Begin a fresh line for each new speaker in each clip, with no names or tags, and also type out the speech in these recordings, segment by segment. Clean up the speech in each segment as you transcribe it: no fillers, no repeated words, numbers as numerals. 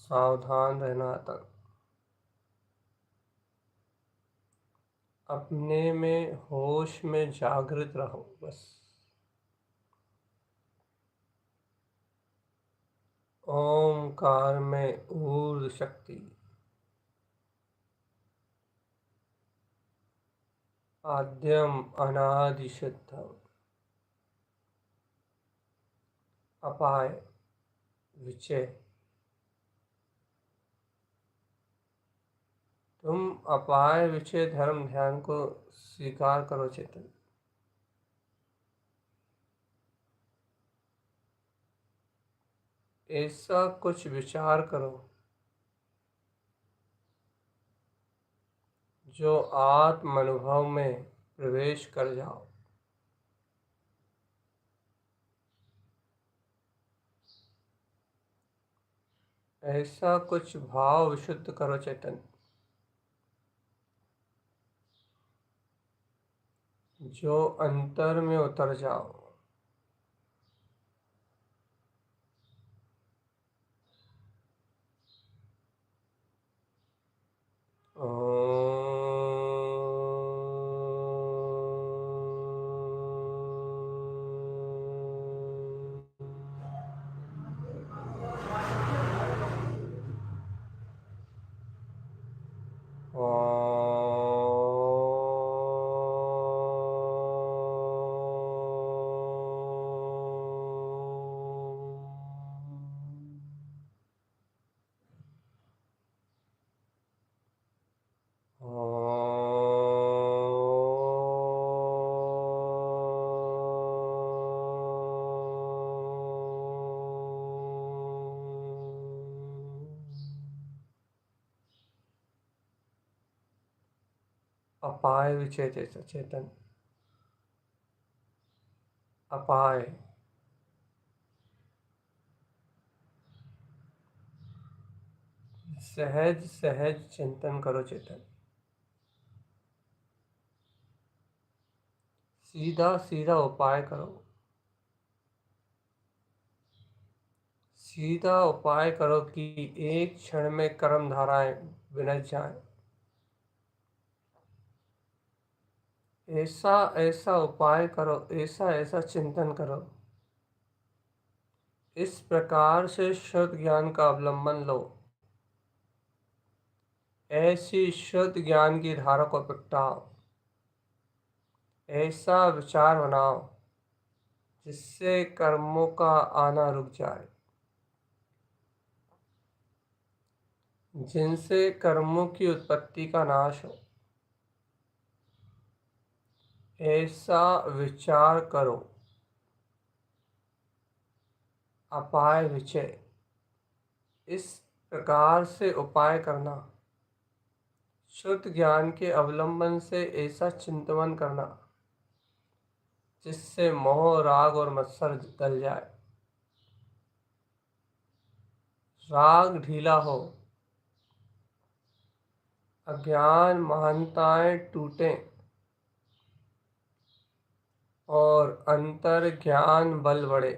सावधान रहना था। अपने में होश में जागृत रहो बस। ओमकार में ऊर्ध्व शक्ति, आद्यम अनादि शुद्धम, अपाय विचय। तुम अपाय विचय धर्म ध्यान को स्वीकार करो चेतन। ऐसा कुछ विचार करो जो आत्म अनुभव में प्रवेश कर जाओ। ऐसा कुछ भाव विशुद्ध करो चेतन जो अंतर में उतर जाओ। अपाय विचय चेतन, अपाय सहज सहज चिंतन करो चेतन। सीधा सीधा उपाय करो। सीधा उपाय करो कि एक क्षण में कर्म धाराएं विनच जाएं। ऐसा ऐसा उपाय करो, ऐसा ऐसा चिंतन करो। इस प्रकार से शुद्ध ज्ञान का अवलंबन लो। ऐसी शुद्ध ज्ञान की धारा को प्रगटाओ। ऐसा विचार बनाओ जिससे कर्मों का आना रुक जाए, जिनसे कर्मों की उत्पत्ति का नाश हो। ऐसा विचार करो। अपाय विचय, इस प्रकार से उपाय करना, शुद्ध ज्ञान के अवलंबन से ऐसा चिंतन करना जिससे मोह राग और मत्सर गल जाए। राग ढीला हो, अज्ञान महानताएं टूटें और अंतर ज्ञान बल बढ़े।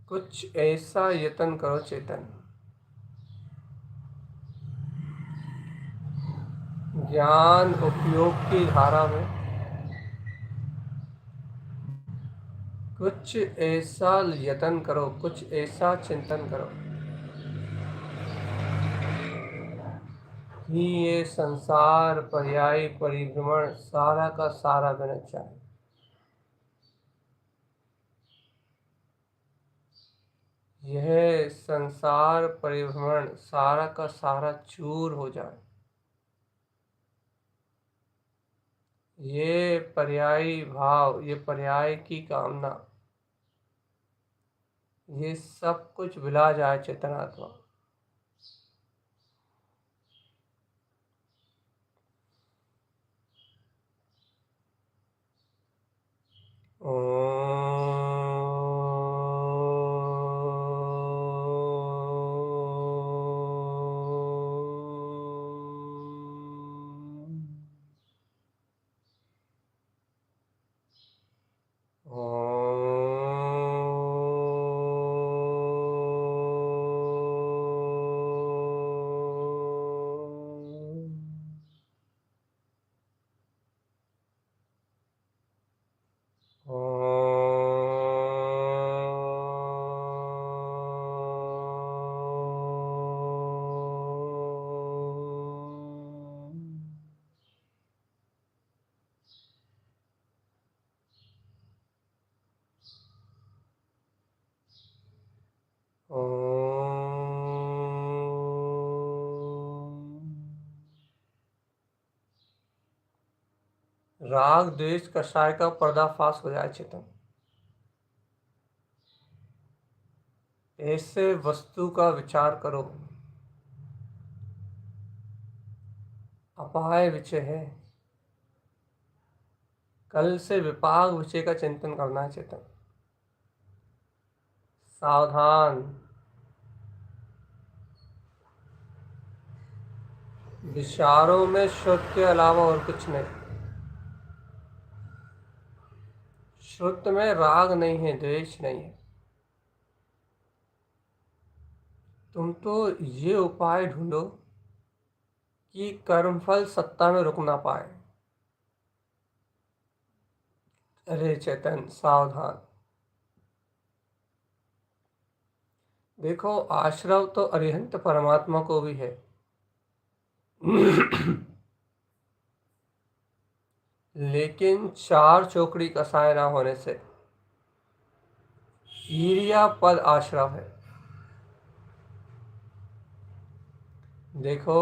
कुछ ऐसा यत्न करो चेतन, ज्ञान उपयोग की धारा में कुछ ऐसा यत्न करो, कुछ ऐसा चिंतन करो कि ये संसार पर्यायी परिभ्रमण सारा का सारा गणित जाए। यह संसार परिभ्रमण सारा का सारा चूर हो जाए। ये पर्यायी भाव, ये पर्याय की कामना, ये सब कुछ भुला जाए चेतनात्मा। राग द्वेष कषाय का पर्दाफाश हो जाए चेतन। ऐसे वस्तु का विचार करो, अपाय विषय है। कल से विपाक विषय का चिंतन करना है चेतन। सावधान, विचारों में श्रुत के अलावा और कुछ नहीं। श्रुत में राग नहीं है, द्वेष नहीं है। तुम तो ये उपाय ढूंढो कि कर्मफल सत्ता में रुक ना पाए। अरे चेतन सावधान, देखो आश्रव तो अरिहंत परमात्मा को भी है लेकिन चार चौकड़ी कसाय ना होने से ईरिया पद आश्रव है। देखो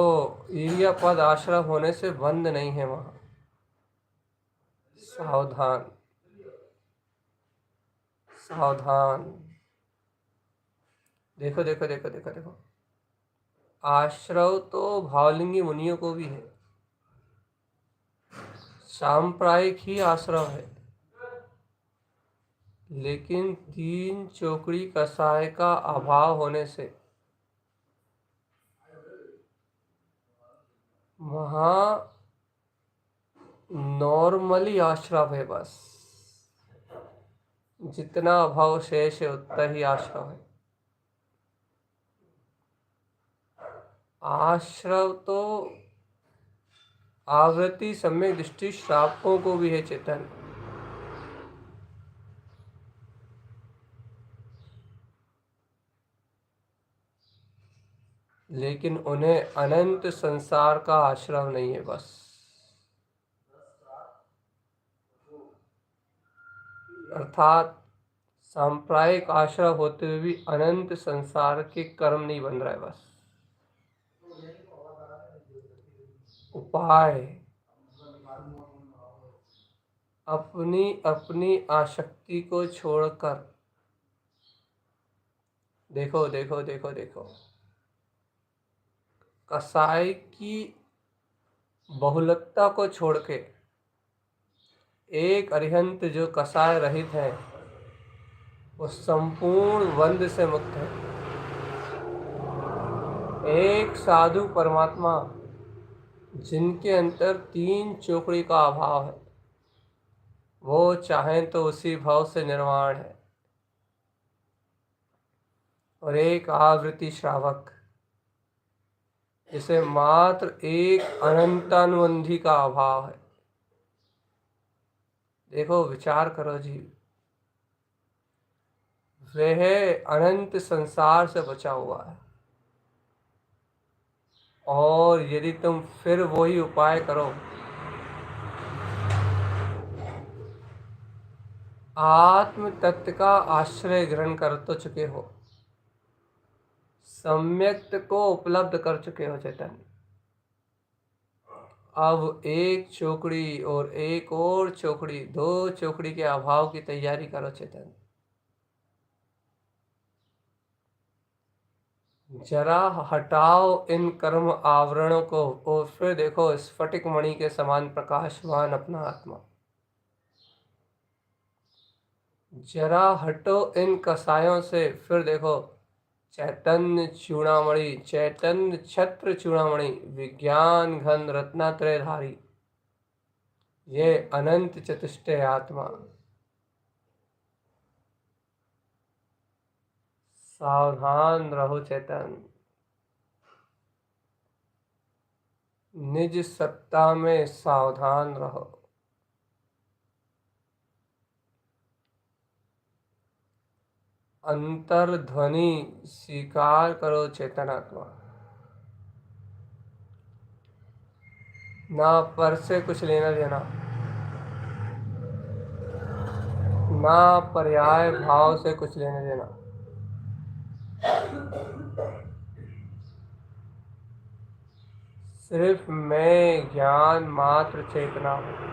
ईरिया पद आश्रव होने से बंद नहीं है वहां। सावधान सावधान, देखो देखो देखो देखो देखो, आश्रव तो भावलिंगी मुनियों को भी है, सांप्रायिक ही आश्रव है। लेकिन तीन चौकड़ी कसाय का अभाव होने से वहां नॉर्मली आश्रव है बस। जितना अभाव शेष है उतना ही आश्रव है। आश्रव तो आवृत्ति सम्यक दृष्टि श्रावकों को भी है चेतन। लेकिन उन्हें अनंत संसार का आश्रव नहीं है बस। अर्थात सांप्रायिक आश्रव होते हुए भी अनंत संसार के कर्म नहीं बन रहा है बस। उपाय, अपनी अपनी आसक्ति को छोड़कर देखो देखो देखो देखो, कसाई की बहुलकता को छोड़ के एक अरिहंत जो कसाय रहित है वो संपूर्ण बंध से मुक्त है। एक साधु परमात्मा जिनके अंतर 3 चोकड़ी का अभाव है, वो चाहें तो उसी भाव से निर्वाण है। और एक आवृत्ति श्रावक जिसे मात्र एक अनंतानुबंधी का अभाव है। देखो, विचार करो जी, वह अनंत संसार से बचा हुआ है, और यदि तुम फिर वही उपाय करो, आत्म तत्व का आश्रय ग्रहण कर तो चुके हो, सम्यक्त को उपलब्ध कर चुके हो चैतन्य। अब एक चौकड़ी और एक और चौकड़ी, 2 चौकड़ी के अभाव की तैयारी करो चैतन्य। जरा हटाओ इन कर्म आवरणों को और फिर देखो स्फटिक मणि के समान प्रकाशवान अपना आत्मा। जरा हटो इन कसायों से, फिर देखो चैतन्य चूड़ामणि, चैतन्य छत्र चूड़ामणि, विज्ञान घन रत्नात्रयधारी, ये अनंत चतुष्टय आत्मा। सावधान रहो चैतन्य, निज सत्ता में सावधान रहो। अंतर्ध्वनि स्वीकार करो चेतनात्मा। ना पर से कुछ लेना देना, ना पर्याय भाव से कुछ लेना देना। सिर्फ मैं ज्ञान मात्र चेतना हूँ।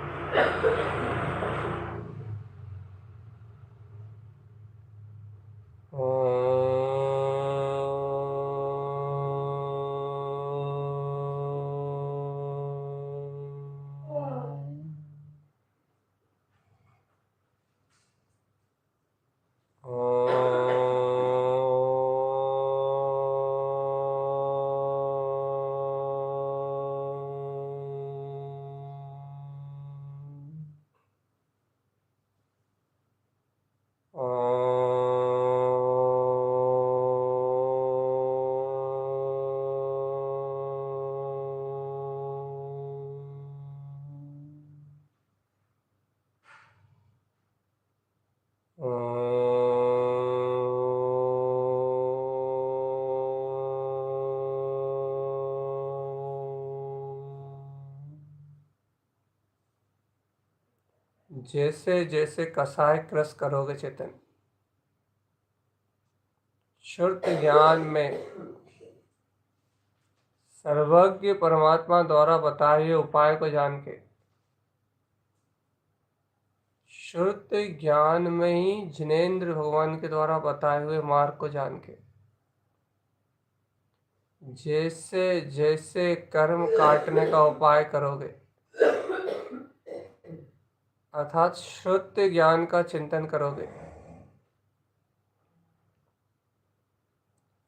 जैसे जैसे कसाय क्रस करोगे चेतन, शुद्ध ज्ञान में सर्वज्ञ परमात्मा द्वारा बताए हुए उपाय को जान के, शुद्ध ज्ञान में ही जिनेंद्र भगवान के द्वारा बताए हुए मार्ग को जान के, जैसे जैसे कर्म काटने का उपाय करोगे, अर्थात शुद्ध ज्ञान का चिंतन करोगे,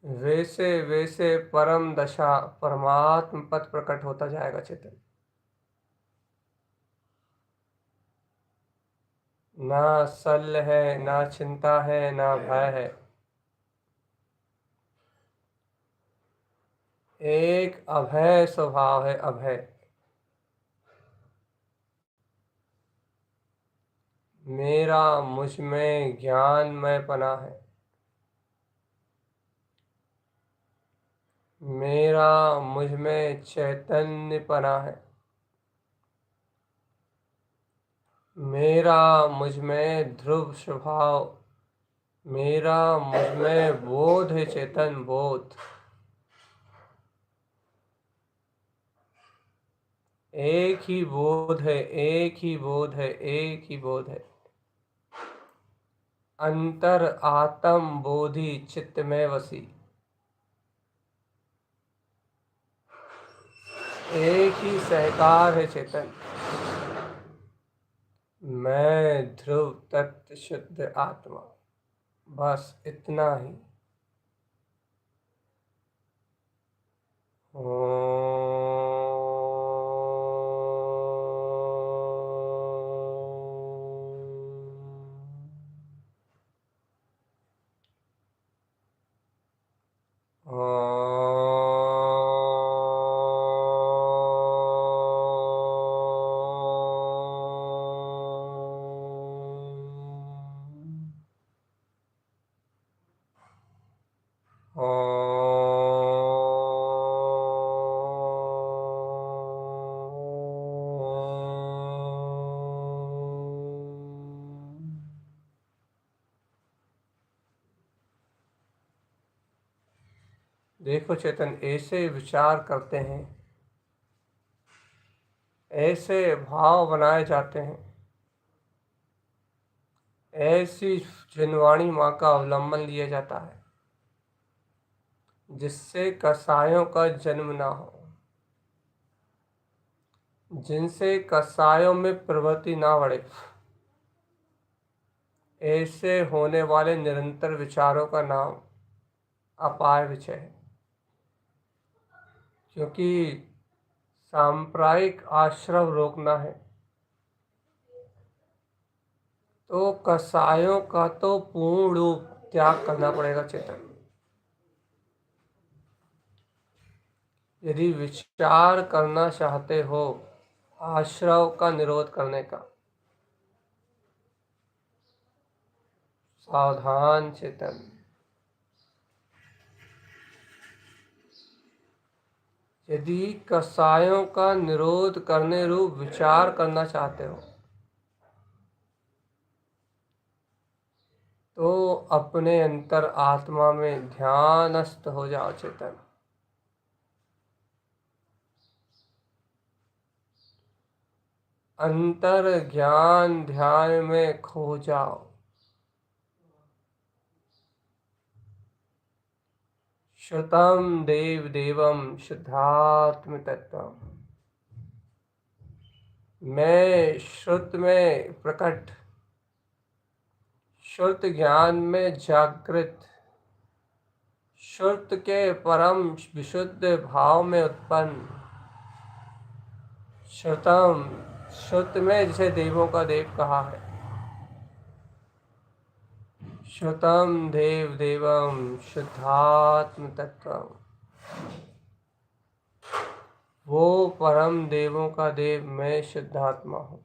वैसे वैसे परम दशा परमात्म पद प्रकट होता जाएगा चेतन। ना शल्य है, ना चिंता है, ना भय है, एक अभय स्वभाव है, अभय। मेरा मुझ में ज्ञान में पना है, मेरा मुझ में चैतन्य पना है, मेरा मुझ में ध्रुव स्वभाव, मेरा मुझ में बोध है चेतन, बोध। एक ही बोध है, एक ही बोध है, एक ही बोध है। अंतर आत्म बोधि चित्त में वसी, एक ही सहकार है चेतन। मैं ध्रुव तत्व शुद्ध आत्मा, बस इतना ही। देखो चेतन, ऐसे विचार करते हैं, ऐसे भाव बनाए जाते हैं, ऐसी जिनवाणी माँ का अवलंबन लिया जाता है जिससे कसायों का जन्म ना हो, जिनसे कसायों में प्रवृत्ति ना बढ़े। ऐसे होने वाले निरंतर विचारों का नाम अपाय विचय है, क्योंकि सांप्रदायिक आश्रम रोकना है तो कसायों का तो पूर्ण रूप त्याग करना पड़ेगा चेतन। यदि विचार करना चाहते हो आश्रव का निरोध करने का, सावधान चेतन। यदि कसायों का निरोध करने रूप विचार करना चाहते हो तो अपने अंतर आत्मा में ध्यानस्थ हो जाओ चेतन। अंतर ज्ञान ध्यान में खो जाओ। श्रुतम देव देवम शुद्धात्म तत्वम। मैं श्रुत में प्रकट, श्रुत ज्ञान में जागृत, श्रुत के परम विशुद्ध भाव में उत्पन्न, श्रुतम, श्रुत में जिसे देवों का देव कहा है, श्रुतम देव देवम शुद्धात्म तत्वम, वो परम देवों का देव मैं शुद्धात्मा हूँ।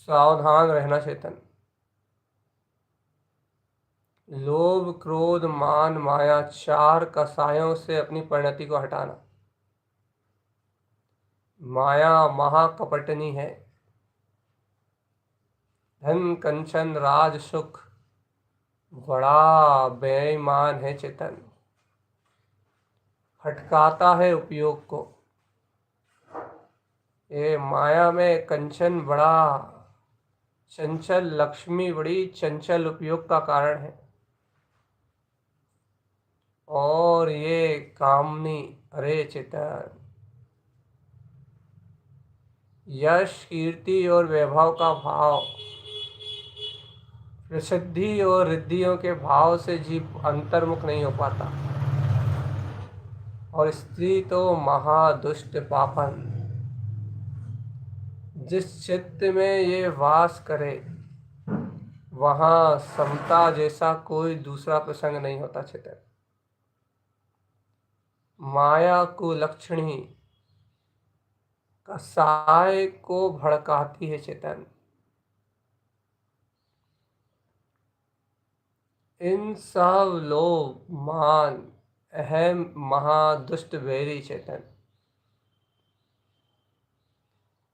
सावधान रहना चेतन। लोभ क्रोध मान माया चार कसायों से अपनी परिणति को हटाना। माया महाकपटनी है, धन कंचन राज सुख बड़ा बेईमान है चेतन, भटकाता है उपयोग को। ये माया में कंचन बड़ा चंचल, लक्ष्मी बड़ी चंचल उपयोग का कारण है। और ये कामनी, अरे चेतन, यश कीर्ति और वैभव का भाव, प्रसिद्धि और रिद्धियों के भाव से जीव अंतर्मुख नहीं हो पाता। और स्त्री तो महादुष्ट पापन, जिस चित्त में ये वास करे वहां समता जैसा कोई दूसरा प्रसंग नहीं होता। चेतन, माया को लक्षणी कसाय को भड़काती है। चेतन, इन सब लोभ मान अहम महादुष्ट वैरी चेतन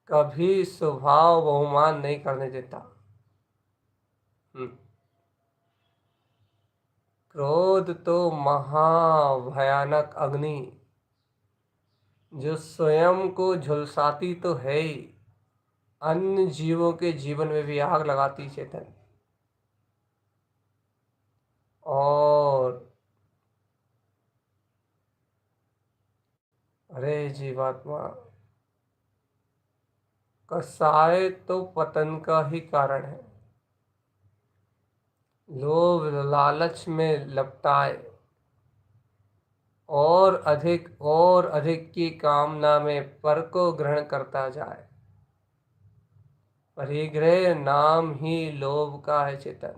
कभी स्वभाव बहुमान नहीं करने देता। क्रोध तो महाभयानक अग्नि, जो स्वयं को झुलसाती तो है ही, अन्य जीवों के जीवन में भी आग लगाती। चेतन, और अरे जीवात्मा, कसाय तो पतन का ही कारण है। लोभ लालच में लपटाए और अधिक की कामना में पर को ग्रहण करता जाए। परिग्रह नाम ही लोभ का है। चेतन,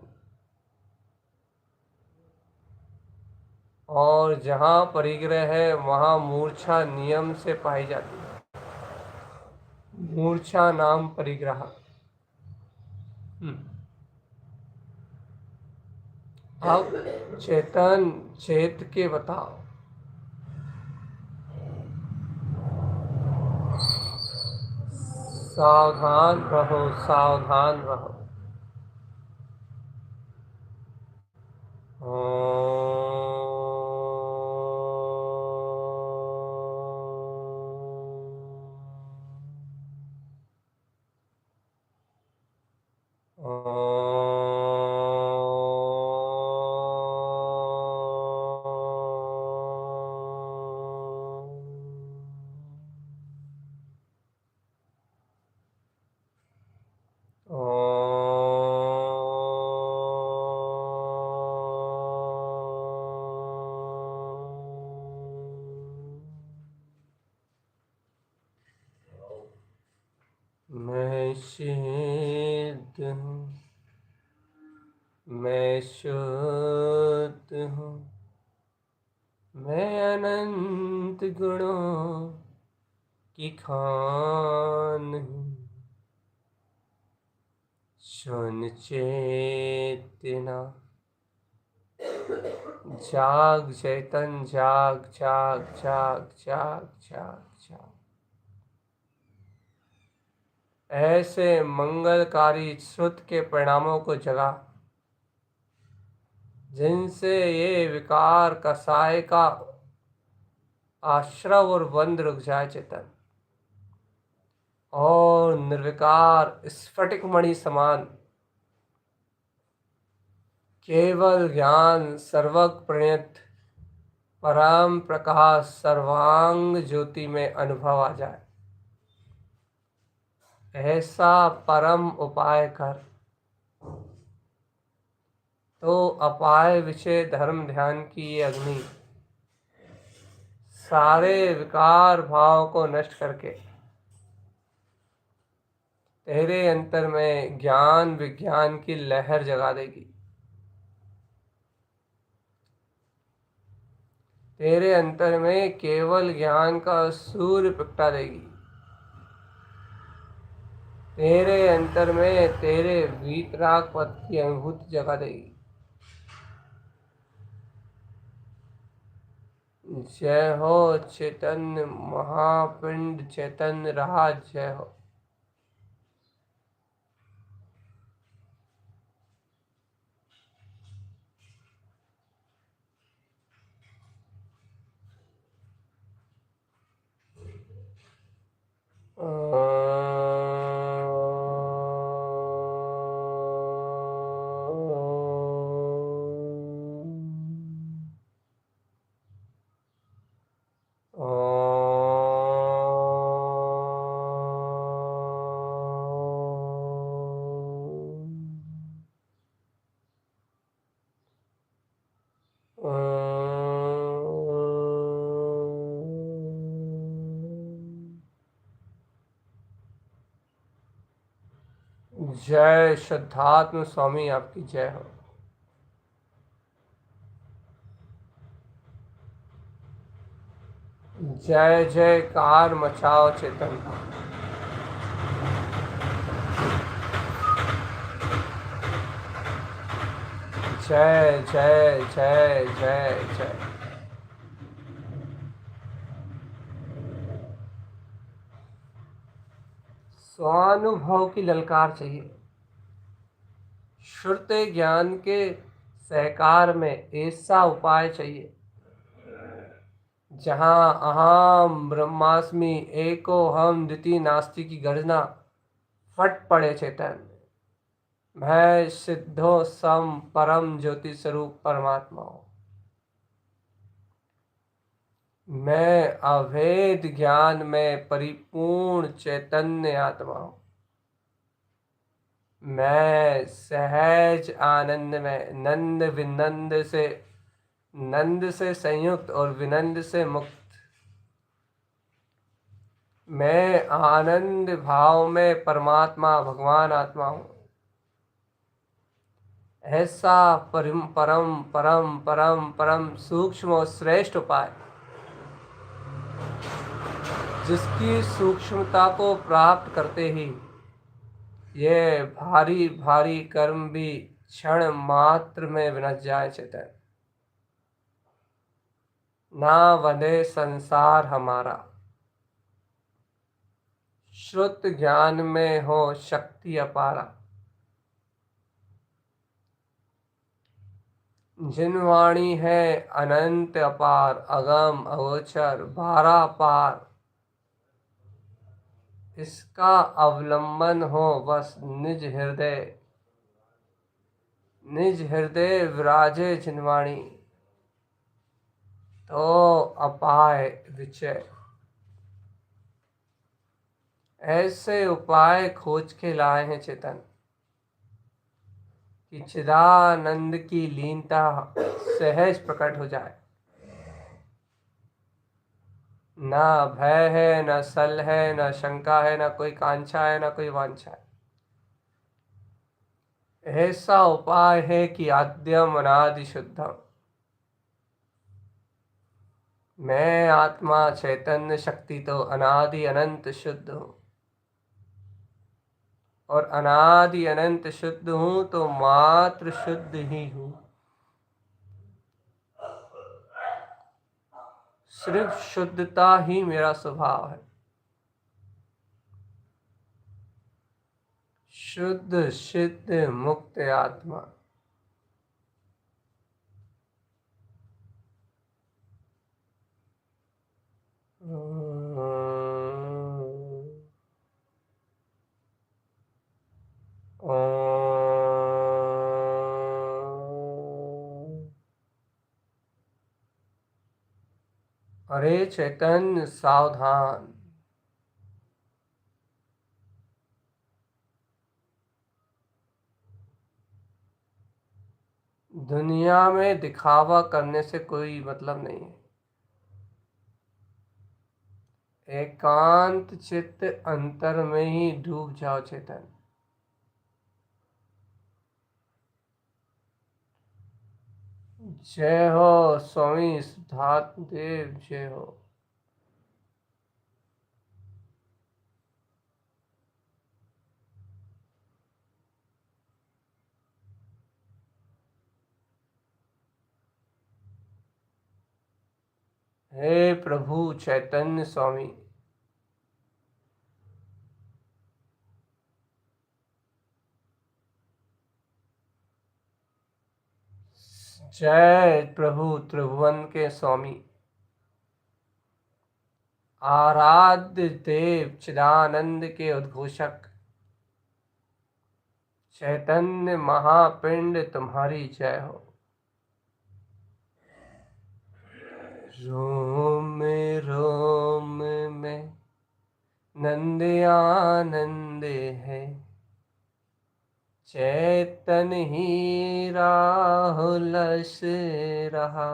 और जहाँ परिग्रह है वहाँ मूर्छा नियम से पाई जाती है। मूर्छा नाम परिग्रह। अब चेतन चेत के बताओ। सावधान रहो, सावधान रहो। मैं सिद्ध हूँ, मैं शुद्ध हूँ, मैं अनंत गुणों की खान हूँ। सुन चेतना, जाग चैतन, जाग जाग जाग जाग जाग जाग। ऐसे मंगलकारी श्रुत के परिणामों को जगा, जिनसे ये विकार कसाय का आश्रव और बंध रुक जाए। चेतन, और निर्विकार स्फटिक मणि समान केवल ज्ञान सर्वज्ञ प्रणीत परम प्रकाश सर्वांग ज्योति में अनुभव आ जाए। ऐसा परम उपाय कर तो अपाय विषय धर्म ध्यान की ये अग्नि सारे विकार भाव को नष्ट करके तेरे अंतर में ज्ञान विज्ञान की लहर जगा देगी। तेरे अंतर में केवल ज्ञान का सूर्य प्रगटा देगी। तेरे अंतर में तेरे वीतराग पद की अनुभूति जगा देगी। जय हो चैतन्य महापिंड चैतन्य रहा, जय हो। जय शुद्धात्म स्वामी, आपकी जय हो। जय जयकार मचाओ चेतन। जय जय जय जय जय। स्वानुभव की ललकार चाहिए। श्रुति ज्ञान के सहकार में ऐसा उपाय चाहिए जहाँ अहम ब्रह्मास्मि एको हम द्वितीय नास्ति की गर्जना फट पड़े चेतन। मैं सिद्धो सम परम ज्योति स्वरूप परमात्मा हूँ। मैं अभेद ज्ञान में परिपूर्ण चैतन्य आत्मा हूँ। मैं सहज आनंद में नंद से संयुक्त और विनंद से मुक्त। मैं आनंद भाव में परमात्मा भगवान आत्मा हूँ। ऐसा परम परम परम परम परम सूक्ष्म और श्रेष्ठ उपाय जिसकी सूक्ष्मता को प्राप्त करते ही ये भारी भारी कर्म भी क्षण मात्र में विनश जाए चेतन। ना वधे संसार हमारा। श्रुत ज्ञान में हो शक्ति अपारा। जिन वाणी है अनंत अपार अगम अगोचर बारह पार। इसका अवलंबन हो बस निज हृदय विराजे जिन वाणी तो अपाय विचय। ऐसे उपाय खोज के लाए हैं चेतन कि चिदानंद की लीनता सहज प्रकट हो जाए। ना भय है, ना सल है, ना शंका है, ना कोई कांक्षा है, ना कोई वांछा है। ऐसा उपाय है कि आद्यम अनादि शुद्धम। मैं आत्मा चैतन्य शक्ति तो अनादि अनंत शुद्ध हूँ और अनादि अनंत शुद्ध हूँ तो मात्र शुद्ध ही हूँ। सिर्फ शुद्धता ही मेरा स्वभाव है। शुद्ध सिद्ध मुक्त आत्मा। अरे चैतन्य सावधान। दुनिया में दिखावा करने से कोई मतलब नहीं है। एकांत चित्त अंतर में ही डूब जाओ चेतन। जय हो स्वामी सिद्धार्थ देव, जय हो। हे प्रभु चैतन्य स्वामी। जय प्रभु त्रिभुवन के स्वामी। आराध्य देव चिदानंद के उद्घोषक चैतन्य महापिंड तुम्हारी जय हो। रोम रोम में नंद आनंद है। चैतन ही राहुलस रहा।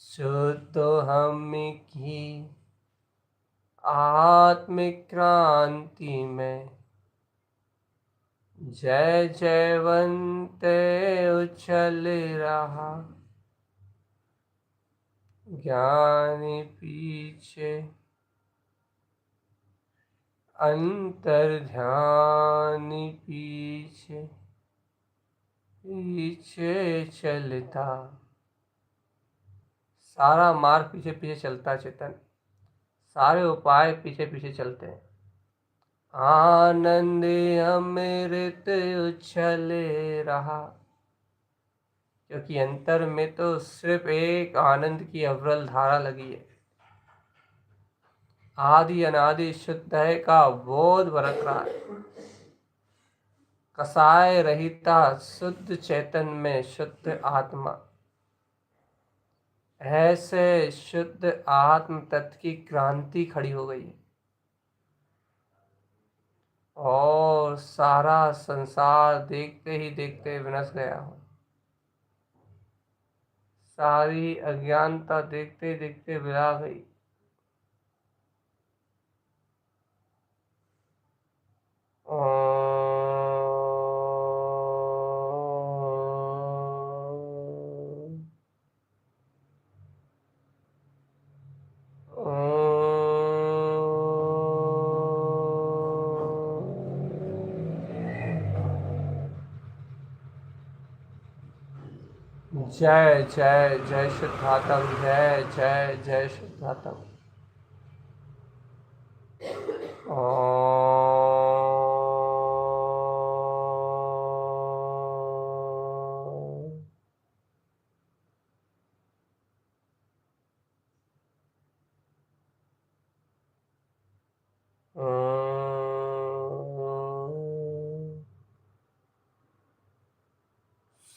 सो तो हम की आत्मिक क्रांति में जय जयवंते उछल रहा, ज्ञानी पीछे अंतर ध्यानी पीछे पीछे चलता। सारा मार्ग पीछे पीछे चलता चेतन, सारे उपाय पीछे पीछे चलते हैं। आनंद अमृत उछल रहा, क्योंकि अंतर में तो सिर्फ एक आनंद की अविरल धारा लगी है। आदि अनादि शुद्ध है का बोध बरत रहा है। कसाय रहिता शुद्ध चैतन में शुद्ध आत्मा, ऐसे शुद्ध आत्म तत्व की क्रांति खड़ी हो गई है और सारा संसार देखते ही देखते विनश गया हो। सारी अज्ञानता देखते देखते विरा गई। जय जय जय शुद्धात्म, जय जय जय शुद्धात्म।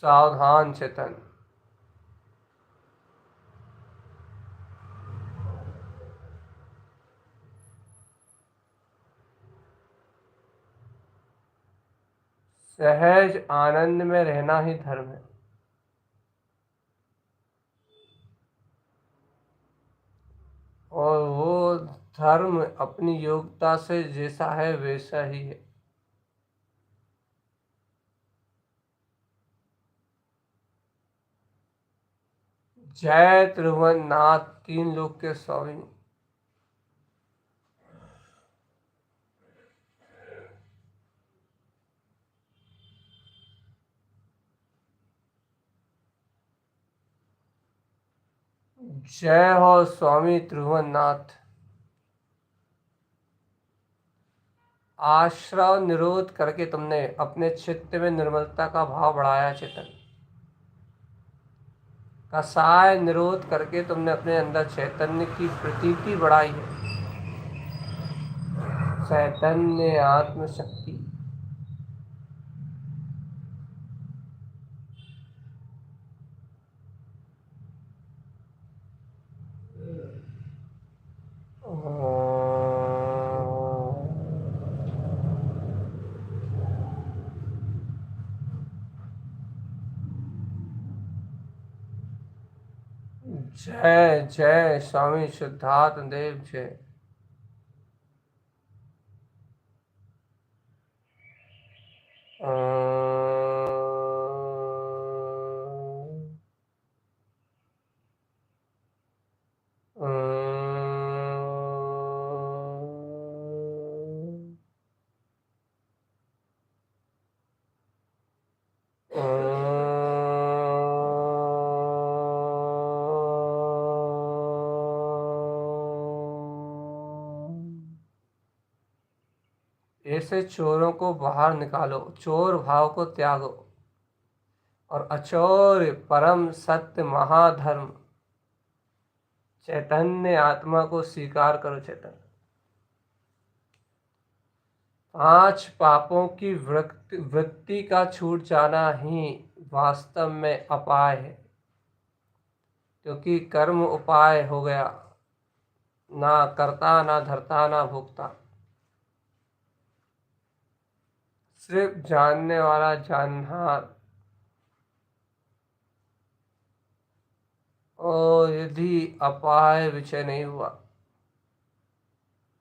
सावधान चेतन, सहज आनंद में रहना ही धर्म है। और वो धर्म अपनी योग्यता से जैसा है वैसा ही है। जय त्रिभुवननाथ, तीन लोक के स्वामी। जय हो स्वामी त्रिभुवननाथ। आश्रव निरोध करके तुमने अपने चित्त में निर्मलता का भाव बढ़ाया चेतन। कसाय निरोध करके तुमने अपने अंदर चैतन्य की प्रतीति बढ़ाई है। चैतन्य आत्म शक्ति, जय जय स्वामी शुद्धात्म देव, जय। ऐसे चोरों को बाहर निकालो, चोर भाव को त्यागो और अचोर परम सत्य महाधर्म चैतन्य आत्मा को स्वीकार करो चेतन। 5 पापों की वृत्ति का छूट जाना ही वास्तव में अपाय है, क्योंकि कर्म उपाय हो गया, ना करता ना धरता ना भोगता। सिर्फ जानने वाला जानहार। और यदि अपाय विषय नहीं हुआ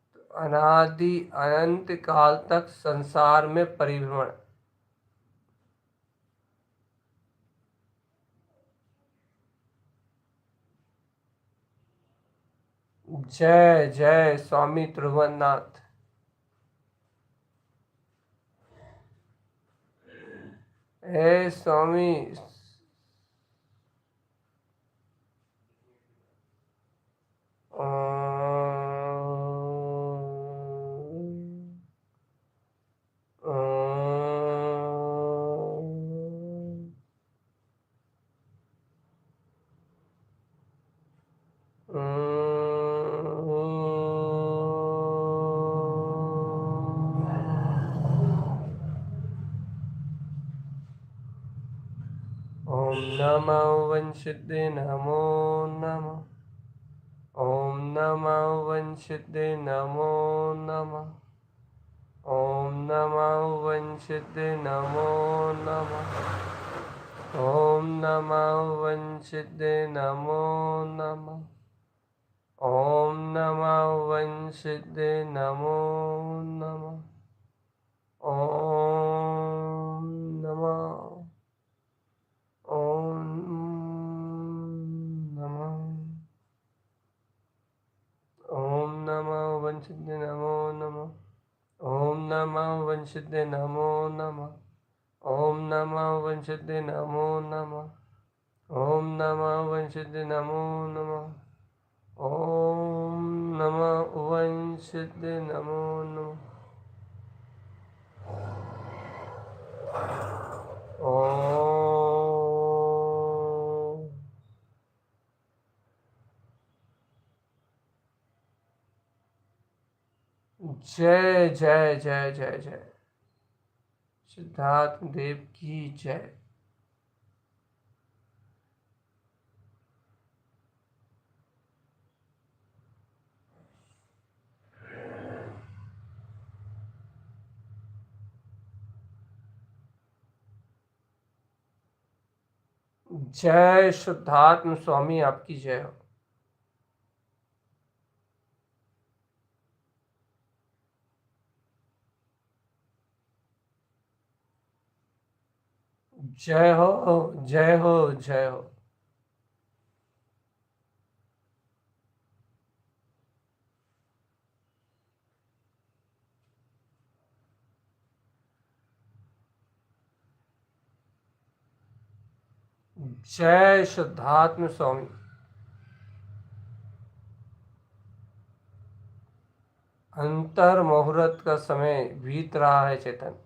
तो अनादि अनंत काल तक संसार में परिभ्रमण, जय जय स्वामी त्रिभुवननाथ। हे स्वामी। ओम नमो वंशिते नमो नमः। ओम नमो वंशिते नमो नमः। ओम नमो वंशिते नमो नमः। ओम नमो वंशिते नमो नमः। ओम नमो वंशिते नमो नमः। ओम नमः। ओम नमः। ओम नमो वंशिते नमो नमः। ओम नमो वंशिते नमो नमः। ओम नमो वंशिते नमो नमः। ओम नमो वंशिते नमो नमः। ओम नमो वंशिते नमो नमः। ओम। जय जय जय जय जय। सिद्धार्थ देव की जय। जय शुद्धात्म स्वामी आपकी जय हो। जय हो जय हो जय हो। जय शुद्धात्म स्वामी। अंतर मुहूर्त का समय बीत रहा है चेतन।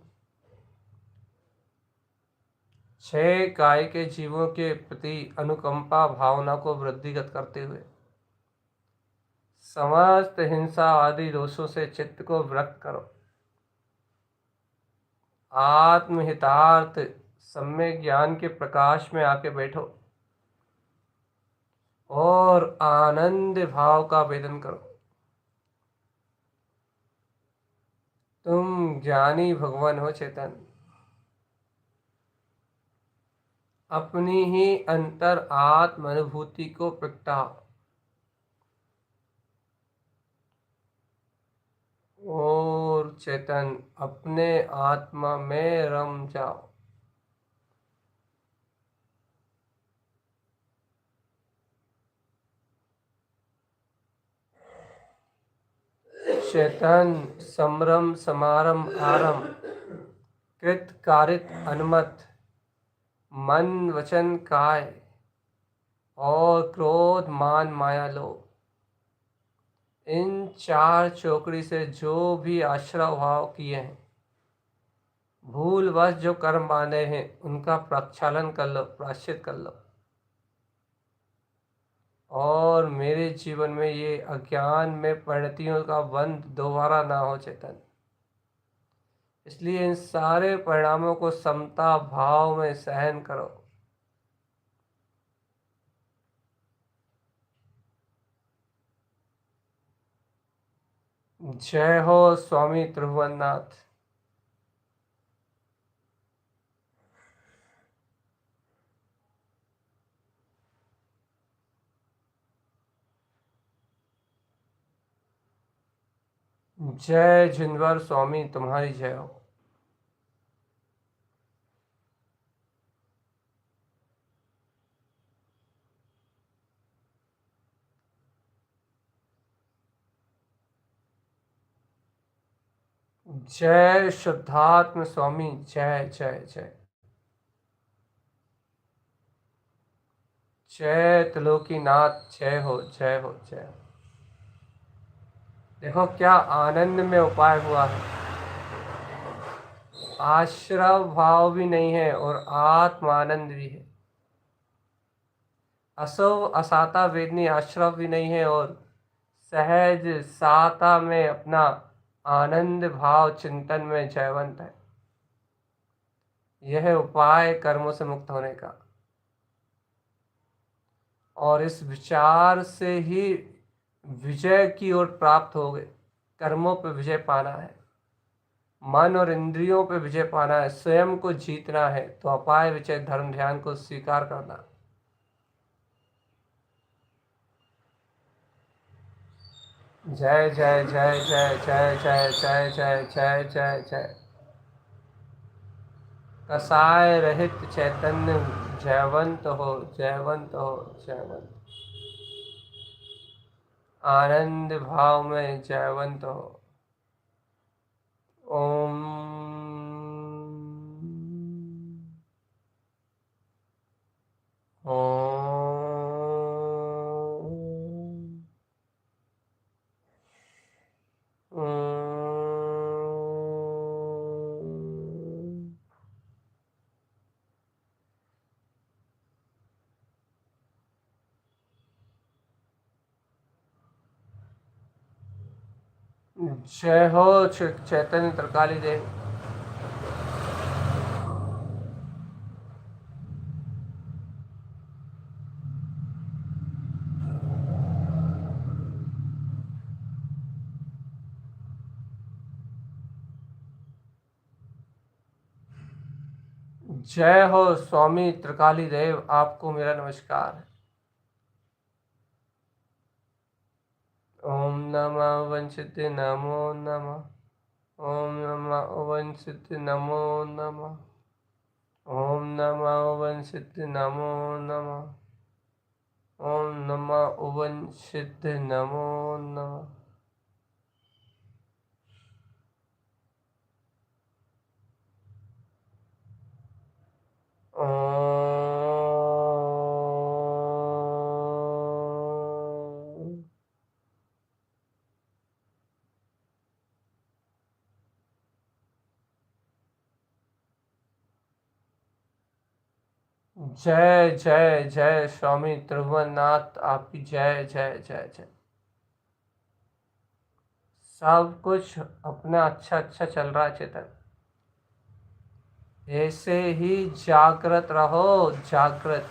6 काय के जीवों के प्रति अनुकंपा भावना को वृद्धिगत करते हुए समस्त हिंसा आदि दोषों से चित्त को विरक्त करो। आत्महितार्थ सम्यक ज्ञान के प्रकाश में आके बैठो और आनंद भाव का वेदन करो। तुम ज्ञानी भगवान हो चेतन। अपनी ही अंतर आत्म अनुभूति को प्रगटाओ और चेतन अपने आत्मा में रम जाओ। चेतन समरम समारम आरम कृत कारित अनुमत मन वचन काय और क्रोध मान माया लोभ, इन 4 चौकड़ी से जो भी आश्रय भाव किए हैं, भूलवश जो कर्म बांधे हैं, उनका प्रक्षालन कर लो, प्रायश्चित कर लो और मेरे जीवन में ये अज्ञान में परिणतियों का बंध दोबारा ना हो चेतन। इसलिए इन सारे परिणामों को समता भाव में सहन करो। जय हो स्वामी त्रिभुवननाथ। जय जिनवर स्वामी तुम्हारी जय हो। जय शुद्धात्म स्वामी, जय जय जय। जय त्रिलोकीनाथ, जय हो जय हो जय हो। देखो क्या आनंद में उपाय हुआ है। आश्रव भाव भी नहीं है और आत्म आनंद भी है। असव असाता वेदनी आश्रव भी नहीं है और सहज साता में अपना आनंद भाव चिंतन में जयवंत है। यह उपाय कर्मों से मुक्त होने का, और इस विचार से ही विजय की ओर प्राप्त हो गए। कर्मों पर विजय पाना है, मन और इंद्रियों पर विजय पाना है, स्वयं को जीतना है, तो अपाय विजय धर्म ध्यान को स्वीकार करना। जय जय जय जय जय जय जय जय जय जय जय। कसाय रहित चैतन्य जयवंत हो जयवंत हो जयवंत। आनंद भाव में जयवंत हो। ओम ओम ओम। जय हो चैतन्य त्रिकाली देव। जय हो स्वामी त्रिकाली देव, आपको मेरा नमस्कार है। ओम नमः वंशिते नमो नमः। ओम नमः वंशिते नमो नमः। ओम नमः वंशिते नमो नमः। ओम नमः वंशिते नमो नमः। ओम। जय जय जय स्वामी त्रिभुवननाथ, आपकी जय जय जय जय। सब कुछ अपना अच्छा अच्छा चल रहा है चेतन। ऐसे ही जागृत रहो, जागृत।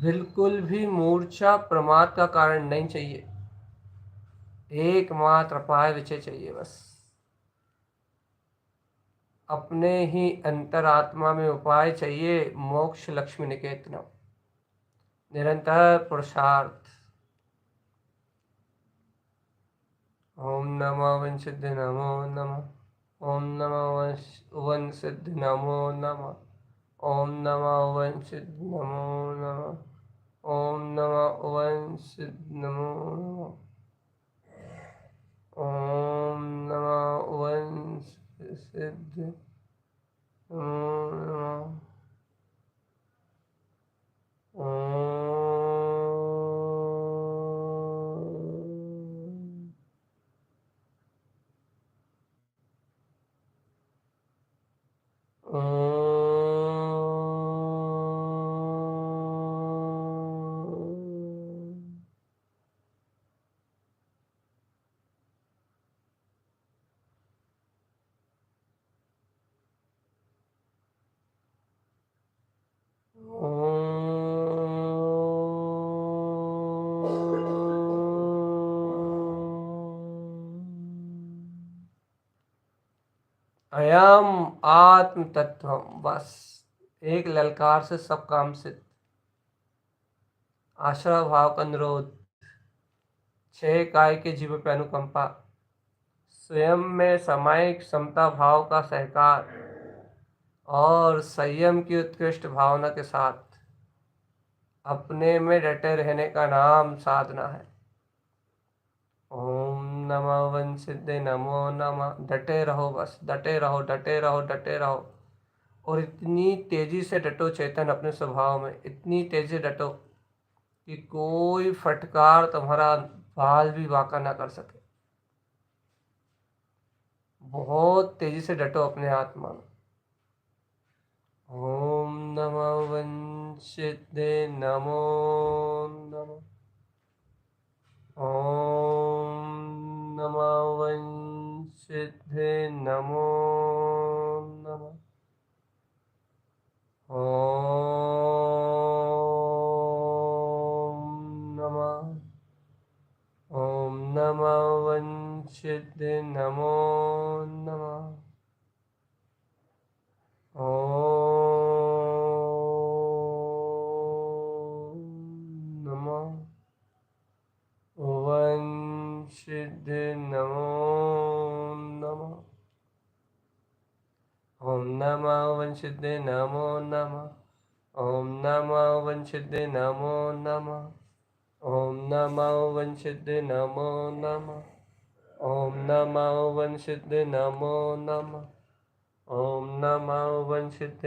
बिल्कुल भी मूर्छा प्रमाद का कारण नहीं चाहिए, एकमात्र अपाय विजय चाहिए बस। अपने ही अंतरात्मा में उपाय चाहिए, मोक्ष लक्ष्मी निकेतन, निरंतर पुरुषार्थ। ओम नमः वंशिद्ध नमो नमः। ओम नमः वंशिद्ध नमो नमः। ओम नमः वंशिद्ध नमो नमः। ओम नमः वंशिद्ध नमो नमः। ओम नमः वंशिद्ध नमो नमः। अयम आत्म तत्व, बस एक ललकार से सब काम सिद्ध। आश्रय भाव का निरोध, छह काय के जीव पे अनुकंपा, स्वयं में सामायिक समता भाव का सहकार और संयम की उत्कृष्ट भावना के साथ अपने में डटे रहने का नाम साधना है। ओम नमः वन सिद्धे नमो नमः। डटे रहो, बस डटे रहो, डटे रहो, डटे रहो। और इतनी तेजी से डटो चेतन अपने स्वभाव में, इतनी तेजी से डटो कि कोई फटकार तुम्हारा बाल भी वाका ना कर सके। बहुत तेजी से डटो अपने आत्मा में। ओम नमः वंशिते नमो नमः। ओम नमः वंशिते नमो नमः। ओम नमः। ओम नमः वंशिते नमो नमः। ओम नमः वंशिते नमो नमः। ओम नमः वंशिते नमो नमः। ओम नमः वंशिते नमो नमः। ओम नमः वंशिते नमो नमः। ओम नमः वंशिते नमो नमः। ओम नमः वंशिते